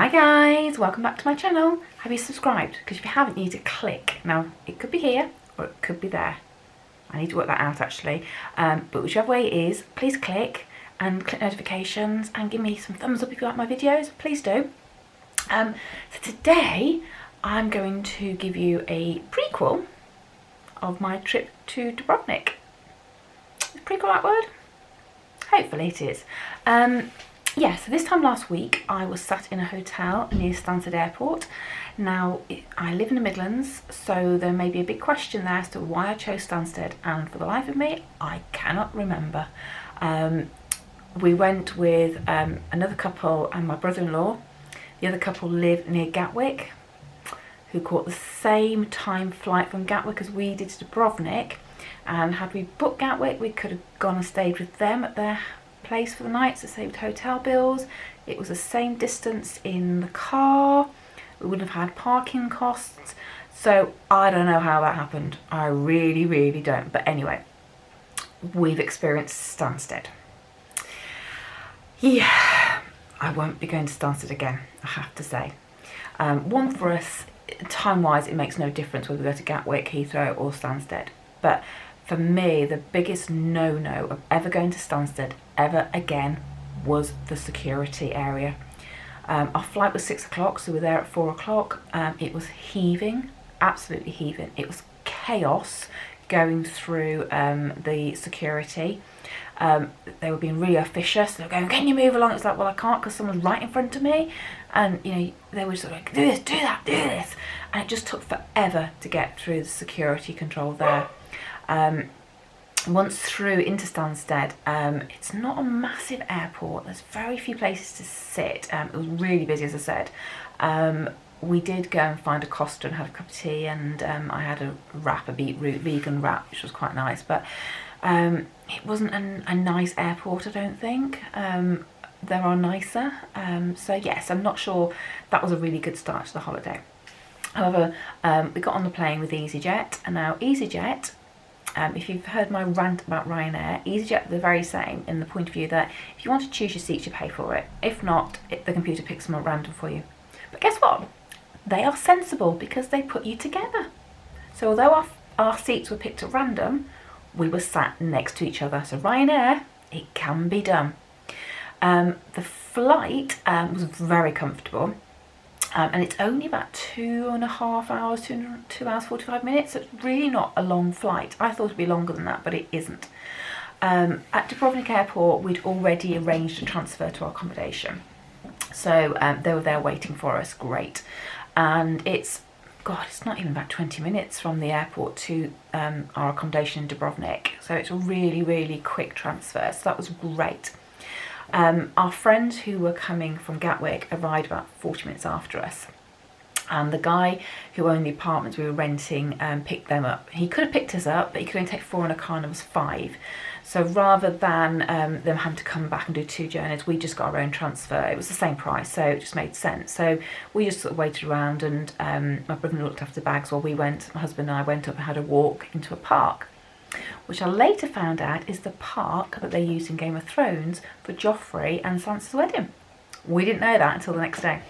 Hi guys, welcome back to my channel. Have you subscribed? Because if you haven't, you need to click. Now, it could be here or it could be there. I need to work that out actually. But whichever way it is, please click and click notifications and give me some thumbs up if you like my videos. Please do. So today, I'm going to give you a prequel of my trip to Dubrovnik. Is prequel that word? Hopefully it is. Yeah, so this time last week I was sat in a hotel near Stansted Airport. Now, I live in the Midlands, so there may be a big question there as to why I chose Stansted, and for the life of me, I cannot remember. We went with another couple and my brother-in-law. The other couple live near Gatwick, who caught the same time flight from Gatwick as we did to Dubrovnik. And had we booked Gatwick, we could have gone and stayed with them at their place for the night, so saved hotel bills. It was the same distance in the car. We wouldn't have had parking costs. So I don't know how that happened. I really don't. But anyway, we've experienced Stansted. Yeah, I won't be going to Stansted again, I have to say. One, for us, time-wise, it makes no difference whether we go to Gatwick, Heathrow or Stansted. But for me, the biggest no-no of ever going to Stansted ever again was the security area. Our flight was 6 o'clock, so we were there at 4 o'clock. It was heaving, absolutely heaving. It was chaos going through the security. They were being really officious. They were going, "Can you move along?" It's like, well, I can't because someone's right in front of me. And, you know, they were sort of like, "Do this, do that, do this." And it just took forever to get through the security control there. Once through into Stansted, it's not a massive airport. There's very few places to sit. It was really busy, as I said. We did go and find a Costa and have a cup of tea, and I had a wrap, a beetroot vegan wrap, which was quite nice. But it wasn't a nice airport, I don't think. There are nicer. So yes, I'm not sure that was a really good start to the holiday. However, we got on the plane with EasyJet, and now EasyJet, if you've heard my rant about Ryanair, EasyJet, they're very same in the point of view that if you want to choose your seats, you pay for it. If not, the computer picks them at random for you. But guess what? They are sensible because they put you together. So although our seats were picked at random, we were sat next to each other. So Ryanair, it can be done. The flight was very comfortable. And it's only about 2.5 hours, 2 hours 45 minutes. So it's really not a long flight. I thought it'd be longer than that, but it isn't. At Dubrovnik Airport, we'd already arranged a transfer to our accommodation. So they were there waiting for us, great. And it's not even about 20 minutes from the airport to our accommodation in Dubrovnik. So it's a really quick transfer, so that was great. Our friends who were coming from Gatwick arrived about 40 minutes after us, and the guy who owned the apartments we were renting picked them up. He could have picked us up, but he could only take 4 in a car and there was 5. So rather than them having to come back and do 2 journeys, we just got our own transfer. It was the same price, so it just made sense. So we just sort of waited around, and my brother looked after the bags while my husband and I went up and had a walk into a park, which I later found out is the park that they used in Game of Thrones for Joffrey and Sansa's wedding. We didn't know that until the next day.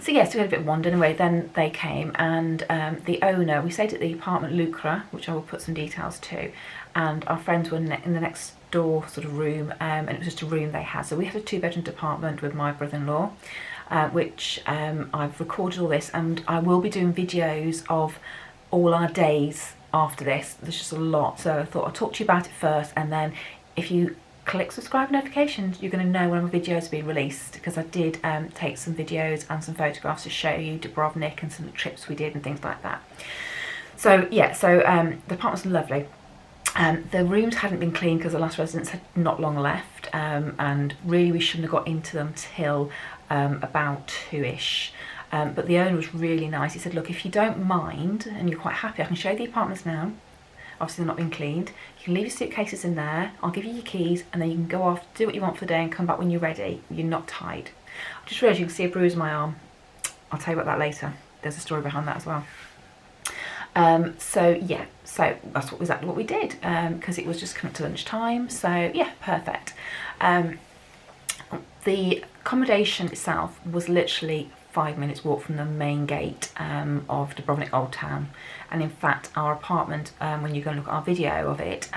So yes, we had a bit of wandering away. Then they came, and the owner, we stayed at the apartment Lucra, which I will put some details to, and our friends were in the next door sort of room, and it was just a room they had. So we had a 2-bedroom apartment with my brother-in-law, which I've recorded all this, and I will be doing videos of all our days after this. There's just a lot, so I thought I'd talk to you about it first, and then if you click subscribe notifications, you're going to know when my videos are being released, because I did take some videos and some photographs to show you Dubrovnik and some trips we did and things like that. So yeah, so the apartment's lovely. The rooms hadn't been cleaned because the last residents had not long left, and really we shouldn't have got into them till about 2ish. But the owner was really nice. He said, look, if you don't mind and you're quite happy, I can show you the apartments now. Obviously they're not been cleaned. You can leave your suitcases in there. I'll give you your keys, and then you can go off, do what you want for the day and come back when you're ready. You're not tied. I just realised you can see a bruise on my arm. I'll tell you about that later. There's a story behind that as well. So yeah, so that's exactly what we did, because it was just coming to lunchtime. So yeah, perfect. The accommodation itself was literally 5 minutes walk from the main gate of Dubrovnik Old Town, and in fact our apartment, when you go and look at our video of it,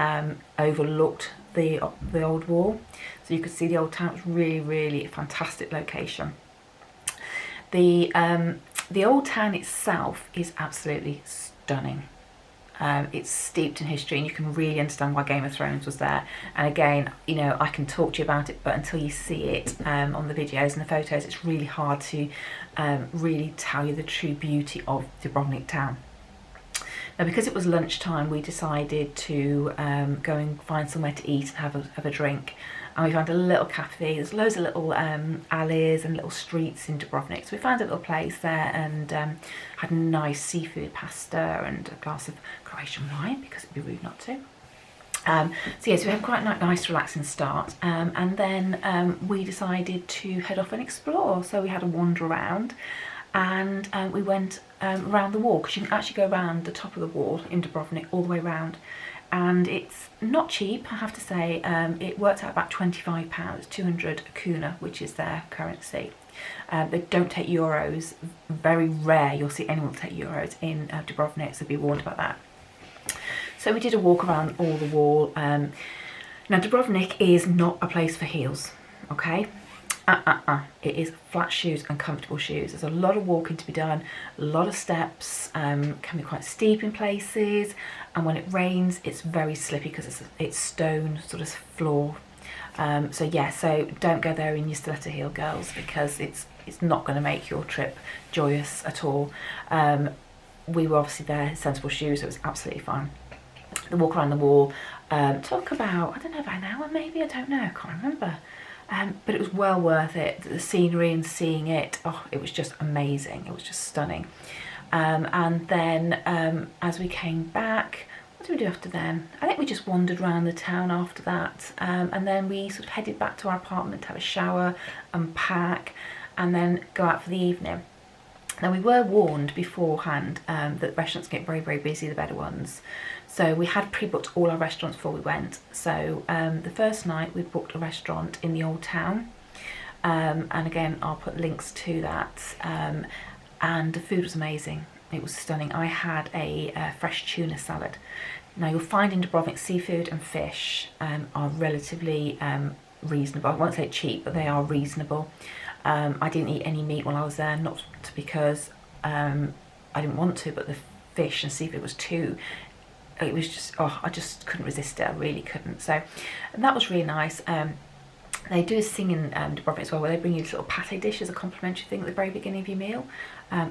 overlooked the old wall, so you could see the old town. It was really a fantastic location. The old town itself is absolutely stunning. It's steeped in history, and you can really understand why Game of Thrones was there. And again, you know, I can talk to you about it, but until you see it on the videos and the photos, it's really hard to really tell you the true beauty of Dubrovnik town. Now, because it was lunchtime, we decided to go and find somewhere to eat and have a drink. And we found a little cafe. There's loads of little alleys and little streets in Dubrovnik. So we found a little place there and had nice seafood pasta and a glass of Croatian wine, because it'd be rude not to. So yes, we had quite a nice relaxing start, and then we decided to head off and explore. So we had a wander around, and we went around the wall, because you can actually go around the top of the wall in Dubrovnik all the way around. And it's not cheap, I have to say. It worked out about £25, 200 kuna, which is their currency. They don't take euros. Very rare you'll see anyone take euros in Dubrovnik, so be warned about that. So we did a walk around all the wall. Now, Dubrovnik is not a place for heels, okay? It is flat shoes and comfortable shoes. There's a lot of walking to be done, a lot of steps, can be quite steep in places, and when it rains it's very slippy because it's stone sort of floor. So yeah, so don't go there in your stiletto heel, girls, because it's not going to make your trip joyous at all. We were obviously there, sensible shoes, so it was absolutely fine. The walk around the wall took about, I don't know, about an hour maybe, I don't know, I can't remember. But it was well worth it. The scenery and seeing it, oh, it was just amazing. It was just stunning. And then as we came back, what did we do after then? I think we just wandered around the town after that. And then we sort of headed back to our apartment to have a shower, unpack, and then go out for the evening. Now, we were warned beforehand that restaurants get very busy, the better ones. So we had pre-booked all our restaurants before we went. So the first night we booked a restaurant in the old town. And again, I'll put links to that. And the food was amazing. It was stunning. I had a fresh tuna salad. Now, you'll find in Dubrovnik seafood and fish are relatively reasonable. I won't say cheap, but they are reasonable. I didn't eat any meat while I was there, not because I didn't want to, but the fish and seafood was too, it was just, oh, I just couldn't resist it. I really couldn't. So, and that was really nice. They do a thing in Dubrovnik as well, where they bring you this little pate dish as a complimentary thing at the very beginning of your meal.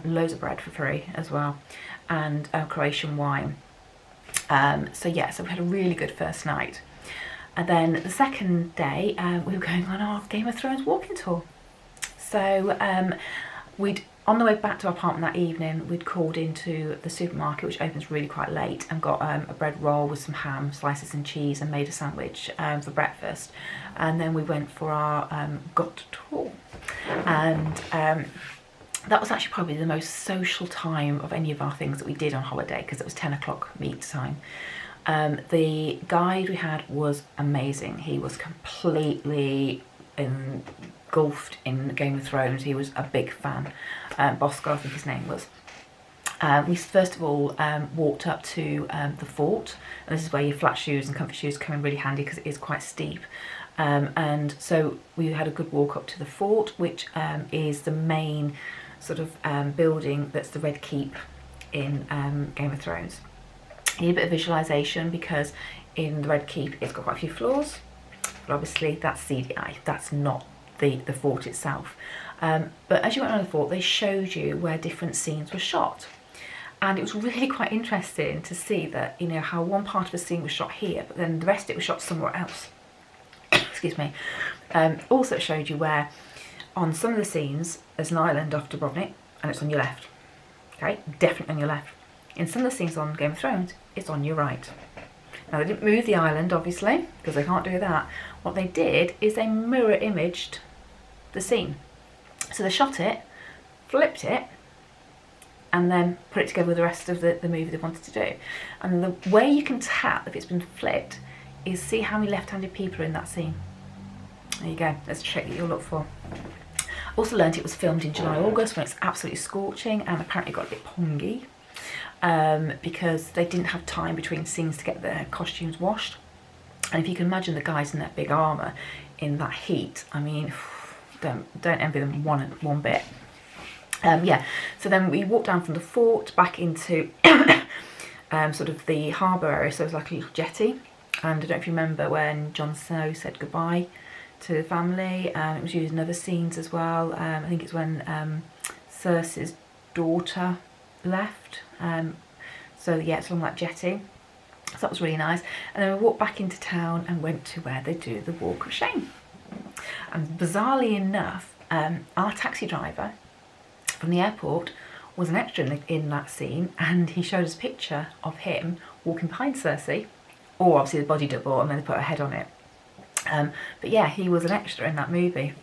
Loads of bread for free as well, and Croatian wine. So yeah, so we had a really good first night. And then the second day, we were going on our Game of Thrones walking tour. So on the way back to our apartment that evening, we'd called into the supermarket, which opens really quite late, and got a bread roll with some ham, slices and cheese, and made a sandwich for breakfast. And then we went for our got tour. And that was actually probably the most social time of any of our things that we did on holiday, because it was 10 o'clock meet time. The guide we had was amazing. He was completely engulfed in Game of Thrones. He was a big fan. Bosco, I think his name was. We first of all walked up to the fort, and this is where your flat shoes and comfy shoes come in really handy, because it is quite steep. And so we had a good walk up to the fort, which is the main sort of building that's the Red Keep in Game of Thrones. You need a bit of visualization, because in the Red Keep it's got quite a few floors, but obviously that's CGI, that's not the fort itself. But as you went around the fort, they showed you where different scenes were shot. And it was really quite interesting to see that, you know, how one part of the scene was shot here, but then the rest of it was shot somewhere else. Excuse me. Also it showed you where on some of the scenes there's an island off Dubrovnik and it's on your left. Okay, definitely on your left. In some of the scenes on Game of Thrones, it's on your right. Now, they didn't move the island, obviously, because they can't do that. What they did is they mirror imaged the scene. So they shot it, flipped it, and then put it together with the rest of the movie they wanted to do. And the way you can tell if it's been flipped is see how many left-handed people are in that scene. There you go, there's a trick that you'll look for. Also learned it was filmed in July, August when it's absolutely scorching, and apparently got a bit pongy because they didn't have time between scenes to get their costumes washed. And if you can imagine the guys in that big armour in that heat, I mean, don't envy them one bit. Yeah, so then we walked down from the fort back into sort of the harbour area, so it was like a little jetty. And I don't know if you remember when Jon Snow said goodbye to the family. It was used in other scenes as well. I think it's when Cersei's daughter left. So yeah, it's along that jetty. So that was really nice. And then we walked back into town and went to where they do the Walk of Shame. And bizarrely enough, our taxi driver from the airport was an extra in that scene, and he showed us a picture of him walking behind Cersei, or obviously the body double, and then they put her head on it. But yeah, he was an extra in that movie.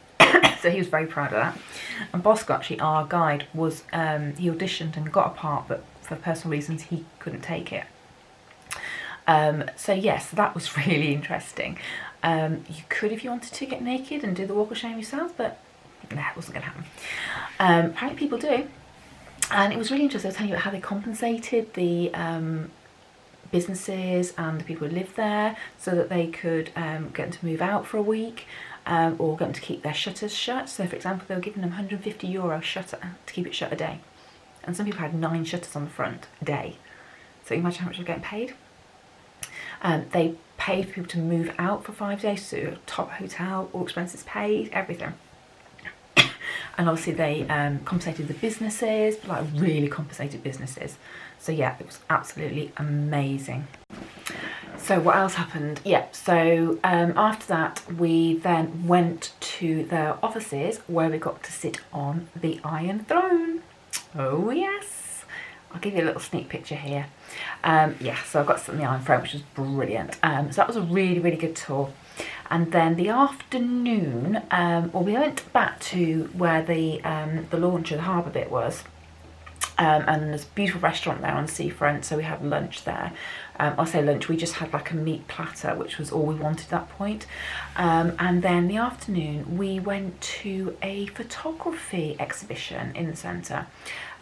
So he was very proud of that. And Bosco, actually, our guide, was he auditioned and got a part, but for personal reasons he couldn't take it. So yes, that was really interesting. You could, if you wanted to, get naked and do the Walk of Shame yourself, but no, it wasn't going to happen. Apparently people do. And it was really interesting. I was telling you about how they compensated the businesses and the people who lived there so that they could get them to move out for a week, or get them to keep their shutters shut. So for example, they were giving them €150 shutter to keep it shut a day. And some people had 9 shutters on the front a day. So you imagine how much they're getting paid. They paid for people to move out for 5 days, so top hotel, all expenses paid, everything. And obviously they compensated the businesses, like really compensated businesses. So yeah, it was absolutely amazing. So what else happened? Yeah, so after that we then went to their offices where we got to sit on the Iron Throne. Oh yes, I'll give you a little sneak picture here. Yeah, so I got to sit on the Iron Throne, which was brilliant. So that was a really, really good tour. And then the afternoon, well, we went back to where the launcher, the harbour bit was. And there's a beautiful restaurant there on the seafront, so we had lunch there. I'll say lunch, we just had like a meat platter, which was all we wanted at that point. And then the afternoon, we went to a photography exhibition in the centre.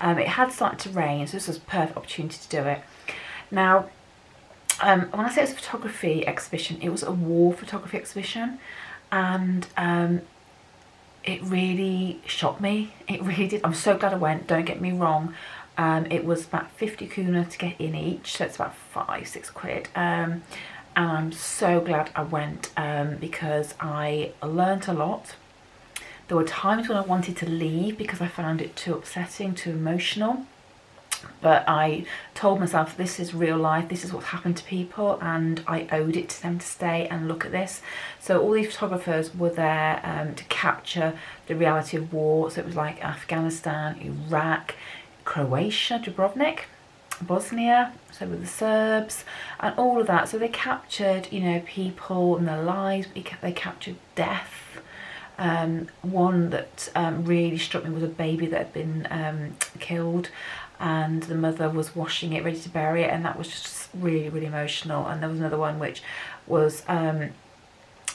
It had started to rain, so this was a perfect opportunity to do it. Now, when I say it was a photography exhibition, it was a war photography exhibition, and it really shocked me. It really did. I'm so glad I went, don't get me wrong. It was about 50 kuna to get in each, so it's about 5-6 quid. And I'm so glad I went because I learnt a lot. There were times when I wanted to leave because I found it too upsetting, too emotional. But I told myself, this is real life, this is what's happened to people, and I owed it to them to stay and look at this. So all these photographers were there to capture the reality of war. So it was like Afghanistan, Iraq, Croatia, Dubrovnik, Bosnia, so with the Serbs, and all of that. So they captured, you know, people and their lives, they captured death. One that really struck me was a baby that had been killed, and the mother was washing it, ready to bury it, and that was just really, really emotional. And there was another one which was a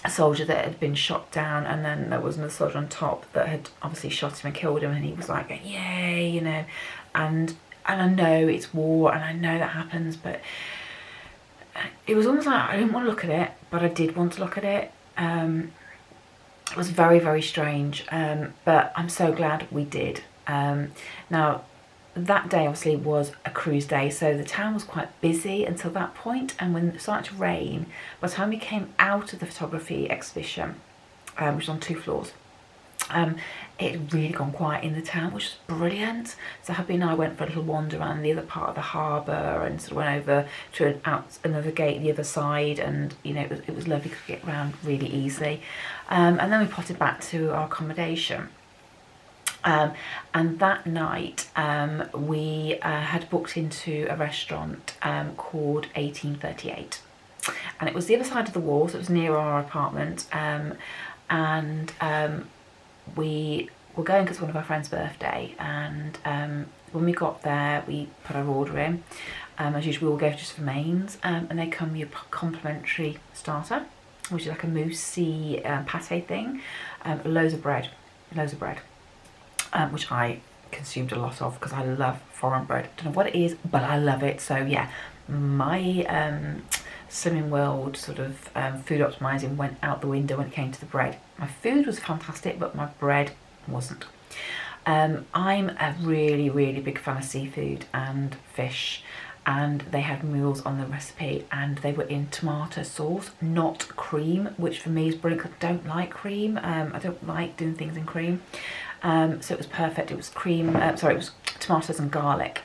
soldier that had been shot down, and then there was another soldier on top that had obviously shot him and killed him, and he was like, yay, you know. And I know it's war, and I know that happens, but it was almost like I didn't want to look at it, but I did want to look at it. It was very, very strange, but I'm so glad we did. Now, that day obviously was a cruise day, so the town was quite busy until that point, and when it started to rain, by the time we came out of the photography exhibition, which was on 2 floors, it had really gone quiet in the town, which was brilliant. So hubby and I went for a little wander around the other part of the harbour, and sort of went over to another gate the other side, and you know, it was lovely to get around really easily. And then we potted back to our accommodation. And that night we had booked into a restaurant called 1838, and it was the other side of the wall, so it was near our apartment. And we were going because it was one of our friends' birthday, and when we got there we put our order in. As usual, we all go just for mains, and they come with a complimentary starter, which is like a moussey pate thing. Loads of bread, which I consumed a lot of because I love foreign bread. Don't know what it is, but I love it. So yeah, my Slimming World sort of food optimizing went out the window when it came to the bread. My food was fantastic, but my bread wasn't. I'm a really, really big fan of seafood and fish, and they had mules on the recipe and they were in tomato sauce, not cream, which for me is brilliant because I don't like cream. I don't like doing things in cream. So it was perfect. It was cream, it was tomatoes and garlic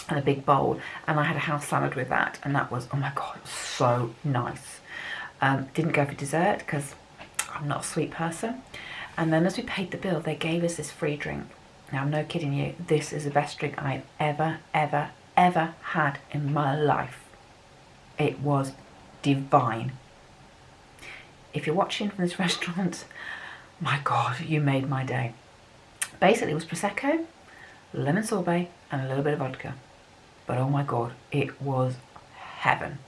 and a big bowl, and I had a house salad with that, and that was, oh my god, it was so nice. Didn't go for dessert because I'm not a sweet person. And then as we paid the bill, they gave us this free drink. Now, I'm no kidding you, this is the best drink I've ever had in my life. It was divine. If you're watching from this restaurant, my god, you made my day. Basically, it was Prosecco, lemon sorbet, and a little bit of vodka. But oh my god, it was heaven.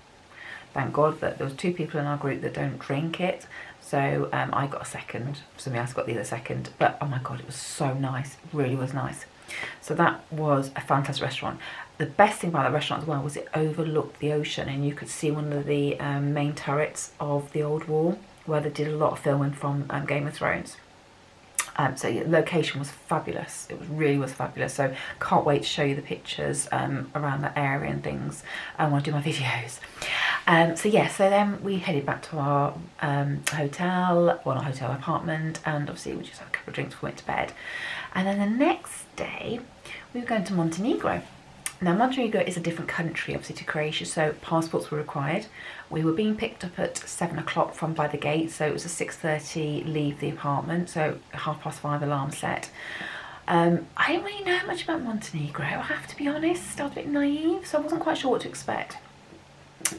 Thank god that there was 2 people in our group that don't drink it. So I got a second, somebody else got the other second, but oh my god, it was so nice, it really was nice. So that was a fantastic restaurant. The best thing about the restaurant as well was it overlooked the ocean, and you could see one of the main turrets of the old wall where they did a lot of filming from Game of Thrones. So the location was fabulous, it really was fabulous. So can't wait to show you the pictures around that area and things when I do my videos. So then we headed back to our apartment, and obviously we just had a couple of drinks before we went to bed. And then the next day we were going to Montenegro. Now, Montenegro is a different country, obviously, to Croatia, so passports were required. We were being picked up at 7 o'clock from by the gate, so it was a 6:30 leave the apartment, so 5:30 alarm set. I didn't really know much about Montenegro, I have to be honest. I was a bit naive, so I wasn't quite sure what to expect.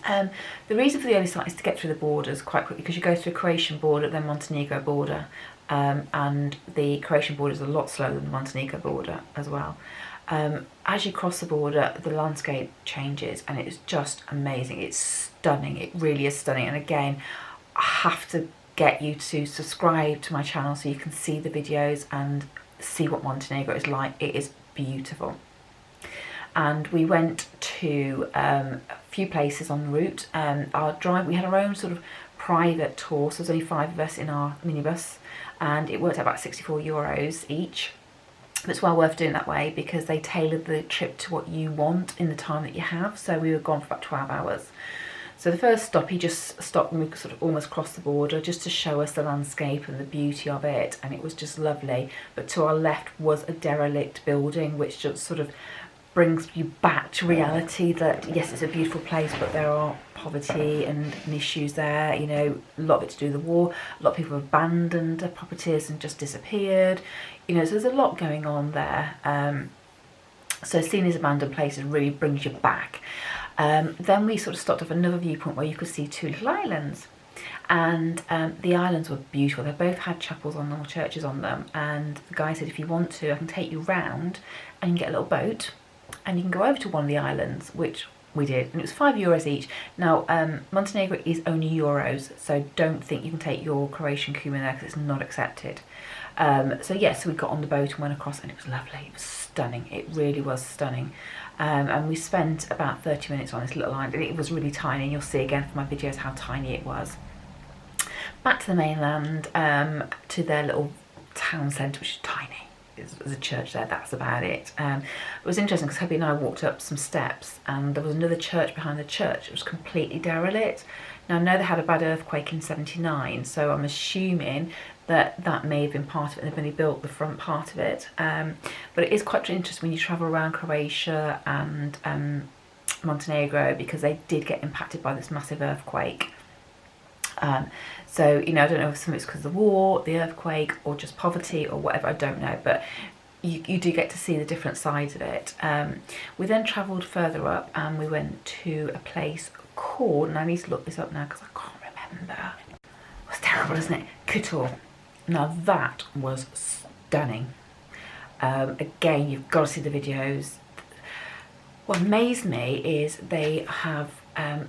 The reason for the early start is to get through the borders quite quickly, because you go through the Croatian border, then Montenegro border, and the Croatian border is a lot slower than the Montenegro border as well. As you cross the border, the landscape changes and it is just amazing. It's stunning, it really is stunning. And again, I have to get you to subscribe to my channel so you can see the videos and see what Montenegro is like. It is beautiful. And we went to a few places en route. Our drive, we had our own sort of private tour, so there's only 5 of us in our minibus, and it worked out about €64 each. But it's well worth doing that way because they tailored the trip to what you want in the time that you have. So we were gone for about 12 hours. So the first stop, he just stopped and we sort of almost crossed the border just to show us the landscape and the beauty of it, and it was just lovely. But to our left was a derelict building, which just sort of brings you back to reality that yes, it's a beautiful place, but there are poverty and issues there. You know, a lot of it to do with the war. A lot of people have abandoned their properties and just disappeared. You know, so there's a lot going on there. So seeing these abandoned places really brings you back. Then we sort of stopped off another viewpoint where you could see 2 little islands. And the islands were beautiful. They both had chapels on them or churches on them. And the guy said, if you want to, I can take you round and you can get a little boat and you can go over to one of the islands, which we did. And it was €5 each. Now, Montenegro is only euros, so don't think you can take your Croatian cumin there because it's not accepted. So yes, we got on the boat and went across, and it was lovely. It was stunning. It really was stunning. And we spent about 30 minutes on this little island, and it was really tiny. And you'll see again from my videos how tiny it was. Back to the mainland, to their little town centre, which is tiny. There's a church there, that's about it. It was interesting because Hubby and I walked up some steps and there was another church behind the church. It was completely derelict. Now, I know they had a bad earthquake in '79, so I'm assuming that that may have been part of it and they've only built the front part of it. But it is quite interesting when you travel around Croatia and Montenegro, because they did get impacted by this massive earthquake. So, you know, I don't know if some of it's because of the war, the earthquake, or just poverty or whatever, I don't know, but you do get to see the different sides of it. We then travelled further up and we went to a place called, and I need to look this up now because I can't remember. It's terrible, isn't it? Kotor. Now that was stunning. Again, you've got to see the videos. What amazed me is they have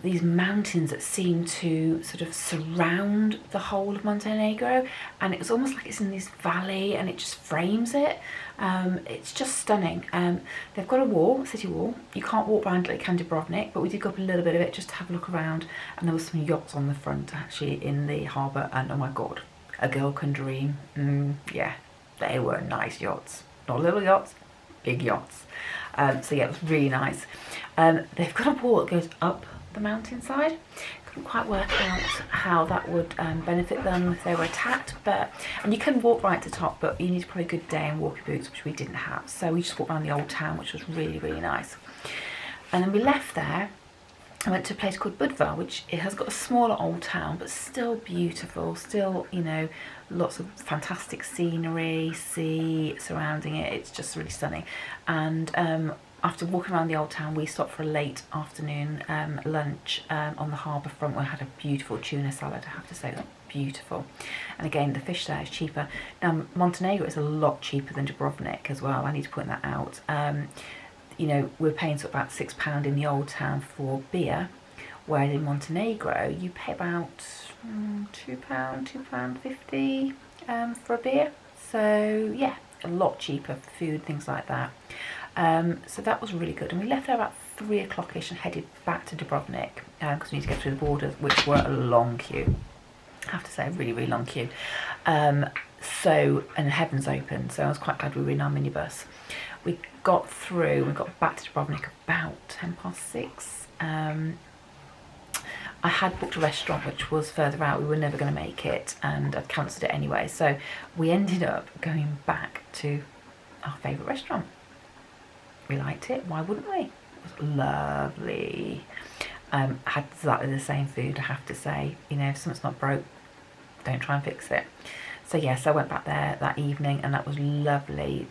these mountains that seem to sort of surround the whole of Montenegro, and it was almost like it's in this valley and it just frames it. It's just stunning. They've got a wall, city wall. You can't walk around like Dubrovnik, but we did go up a little bit of it just to have a look around, and there was some yachts on the front actually in the harbour, and oh my god, a girl can dream. Yeah, they were nice yachts. Not little yachts, big yachts. So yeah, it was really nice. They've got a wall that goes up the mountainside. Couldn't quite work out how that would benefit them if they were attacked, and you can walk right to the top, but you need probably a good day and walking boots, which we didn't have. So we just walked around the old town, which was really, really nice. And then we left there and went to a place called Budva, which it has got a smaller old town, but still beautiful, still, you know, lots of fantastic scenery, sea surrounding it. It's just really stunning. And after walking around the old town, we stopped for a late afternoon lunch on the harbour front, where I had a beautiful tuna salad. I have to say, that beautiful. And again, the fish there is cheaper. Now, Montenegro is a lot cheaper than Dubrovnik as well. I need to point that out. You know, we're paying sort of about £6 in the old town for beer, whereas in Montenegro you pay about £2.50 for a beer. So yeah, a lot cheaper for food, things like that. So that was really good, and we left there about 3 o'clock-ish and headed back to Dubrovnik because we need to get through the borders, which were a long queue. I have to say, a really, really long queue. And heavens open, so I was quite glad we were in our minibus. We got through, we got back to Dubrovnik about 6:10. I had booked a restaurant which was further out. We were never going to make it, and I'd cancelled it anyway. So we ended up going back to our favourite restaurant. We liked it, why wouldn't we? It was lovely. Had exactly the same food, I have to say. You know, if something's not broke, don't try and fix it. So yes, I went back there that evening, and that was lovely.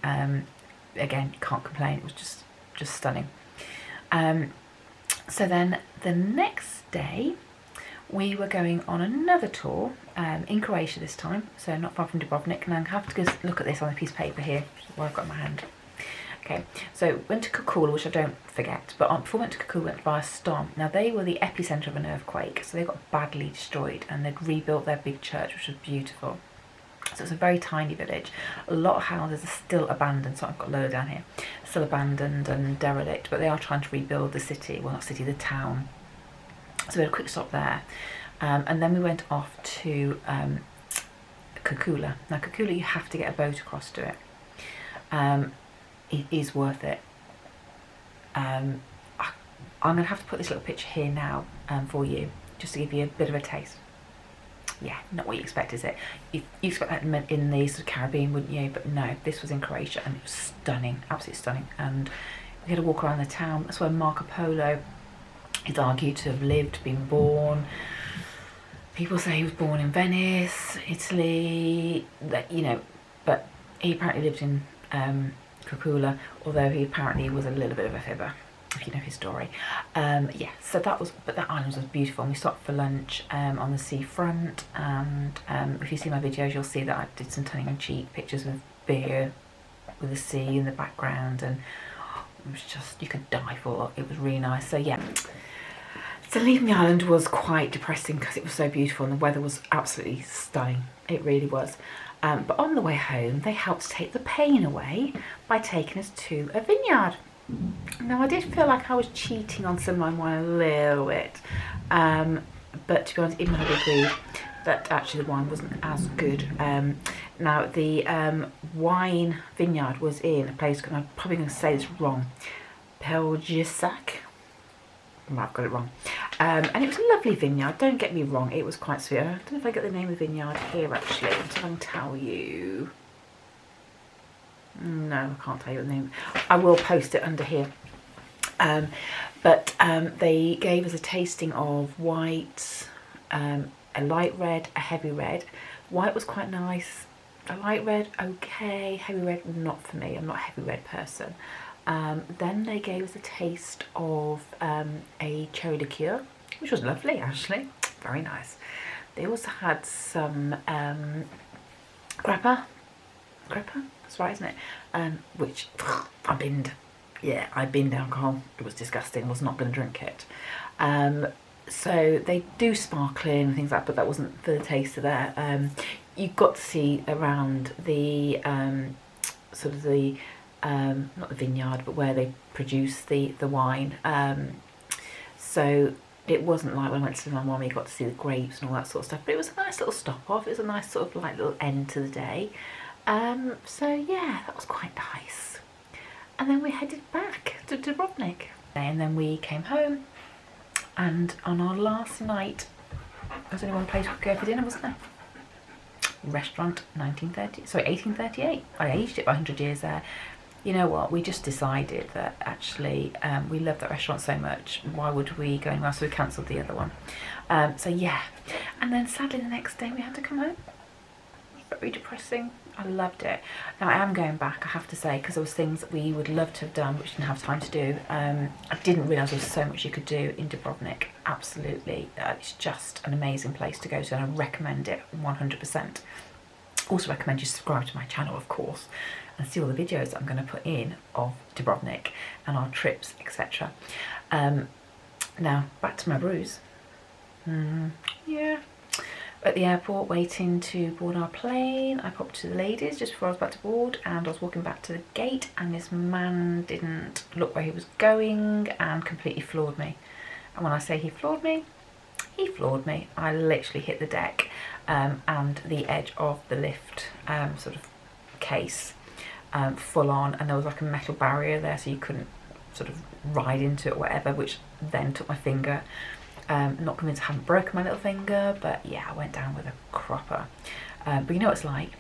Again, can't complain. It was just stunning. So then the next day we were going on another tour in Croatia this time, so not far from Dubrovnik. And I have to go look at this on a piece of paper here, what I've got in my hand. Okay, so went to Kokula, which I don't forget, but before we went to Kokula, we went via Stom. Now they were the epicentre of an earthquake, so they got badly destroyed, and they'd rebuilt their big church, which was beautiful. So it's a very tiny village. A lot of houses are still abandoned, so I've got lower down here, still abandoned and derelict, but they are trying to rebuild the city, well not city, the town. So we had a quick stop there, and then we went off to Kokula. Now Kokula, you have to get a boat across to it. It is worth it. I'm going to have to put this little picture here now for you, just to give you a bit of a taste. Yeah, not what you expect, is it? You expect that in the sort of Caribbean, wouldn't you? But no, this was in Croatia, and it was stunning, absolutely stunning. And we had to walk around the town. That's where Marco Polo is argued to have lived, been born. People say he was born in Venice, Italy, you know, but he apparently lived in Kokula, although he apparently was a little bit of a fibber, if you know his story. Yeah, so that island was beautiful, and we stopped for lunch on the seafront, and if you see my videos, you'll see that I did some tongue-in-cheek pictures of beer with the sea in the background, and it was just, you could die for it. It was really nice. So yeah, so leaving the island was quite depressing because it was so beautiful and the weather was absolutely stunning. It really was. But on the way home, they helped to take the pain away by taking us to a vineyard. Now, I did feel like I was cheating on some of my wine a little bit, but to be honest, even though I agreed that actually the wine wasn't as good. Now, the wine vineyard was in a place, and I'm probably going to say this wrong, Pelgisak. I've got it wrong. And it was a lovely vineyard, don't get me wrong, it was quite sweet. I don't know if I get the name of the vineyard here actually, so I can tell you. No, I can't tell you the name. I will post it under here. But they gave us a tasting of white, a light red, a heavy red. White was quite nice, a light red okay, heavy red not for me, I'm not a heavy red person. Then they gave us a taste of a cherry liqueur, which was lovely actually, very nice. They also had some grappa, that's right, isn't it? Which I binned. Yeah, I binned alcohol. It was disgusting. I was not going to drink it. So they do sparkling and things like that, but that wasn't for the taster there. You got to see around the sort of the not the vineyard, but where they produce the wine. So it wasn't like when I went to Milan where you got to see the grapes and all that sort of stuff, but it was a nice little stop off. It was a nice sort of like little end to the day. So yeah, that was quite nice. And then we headed back to Dubrovnik. And then we came home, and on our last night, there was only one place we could go for dinner, wasn't there? Restaurant 1838. I aged it by 100 years there. You know what, we just decided that actually we loved that restaurant so much, why would we go anywhere, so we cancelled the other one. So yeah, and then sadly the next day we had to come home. Very depressing. I loved it. Now I am going back, I have to say, because there was things that we would love to have done which didn't have time to do. I didn't realise there was so much you could do in Dubrovnik. Absolutely, it's just an amazing place to go to, and I recommend it 100%. Also recommend you subscribe to my channel, of course, and see all the videos that I'm going to put in of Dubrovnik and our trips, etc. Now back to my bruise. Yeah. At the airport waiting to board our plane, I popped to the ladies just before I was about to board, and I was walking back to the gate, and this man didn't look where he was going and completely floored me. And when I say he floored me, I literally hit the deck and the edge of the lift sort of case full on, and there was like a metal barrier there so you couldn't sort of ride into it or whatever, which then took my finger. Not convinced I haven't broken my little finger, but yeah, I went down with a cropper. But you know what it's like,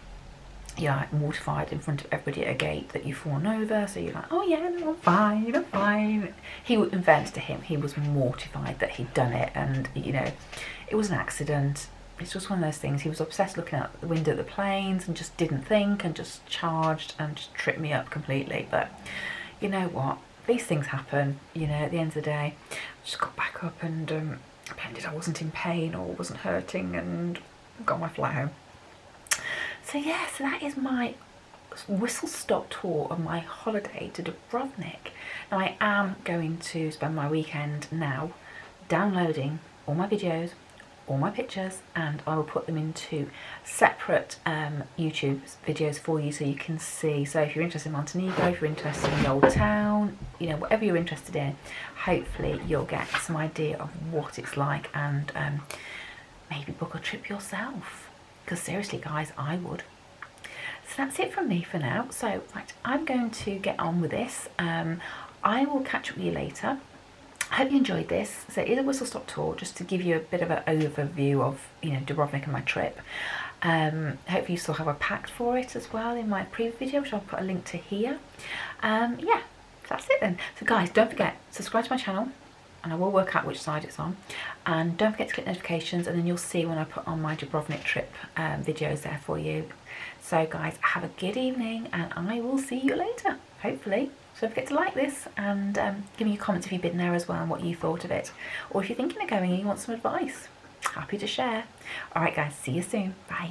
you're like mortified in front of everybody at a gate that you've fallen over, so you're like, oh yeah, no, I'm fine, I'm fine. In fairness to him, he was mortified that he'd done it, and you know, it was an accident. It's just one of those things. He was obsessed looking out the window at the planes and just didn't think and just charged and just tripped me up completely. But you know what? These things happen, you know, at the end of the day. I just got back up and pretended I wasn't in pain or wasn't hurting and got my flight home. So yeah, so that is my whistle-stop tour of my holiday to Dubrovnik. Now I am going to spend my weekend now downloading all my videos, all my pictures, and I will put them into separate YouTube videos for you so you can see. So if you're interested in Montenegro, if you're interested in the old town, you know, whatever you're interested in, hopefully you'll get some idea of what it's like, and maybe book a trip yourself, because seriously guys, I would. So that's it from me for now. So right, I'm going to get on with this. I will catch up with you later. I hope you enjoyed this. So it is a whistle-stop tour just to give you a bit of an overview of, you know, Dubrovnik and my trip. Hopefully you still have a packed for it as well in my previous video, which I'll put a link to here. Yeah, that's it then. So guys, don't forget, subscribe to my channel, and I will work out which side it's on. And don't forget to click notifications, and then you'll see when I put on my Dubrovnik trip videos there for you. So guys, have a good evening, and I will see you later, hopefully. So don't forget to like this, and give me your comments if you've been there as well and what you thought of it. Or if you're thinking of going and you want some advice, happy to share. Alright guys, see you soon. Bye.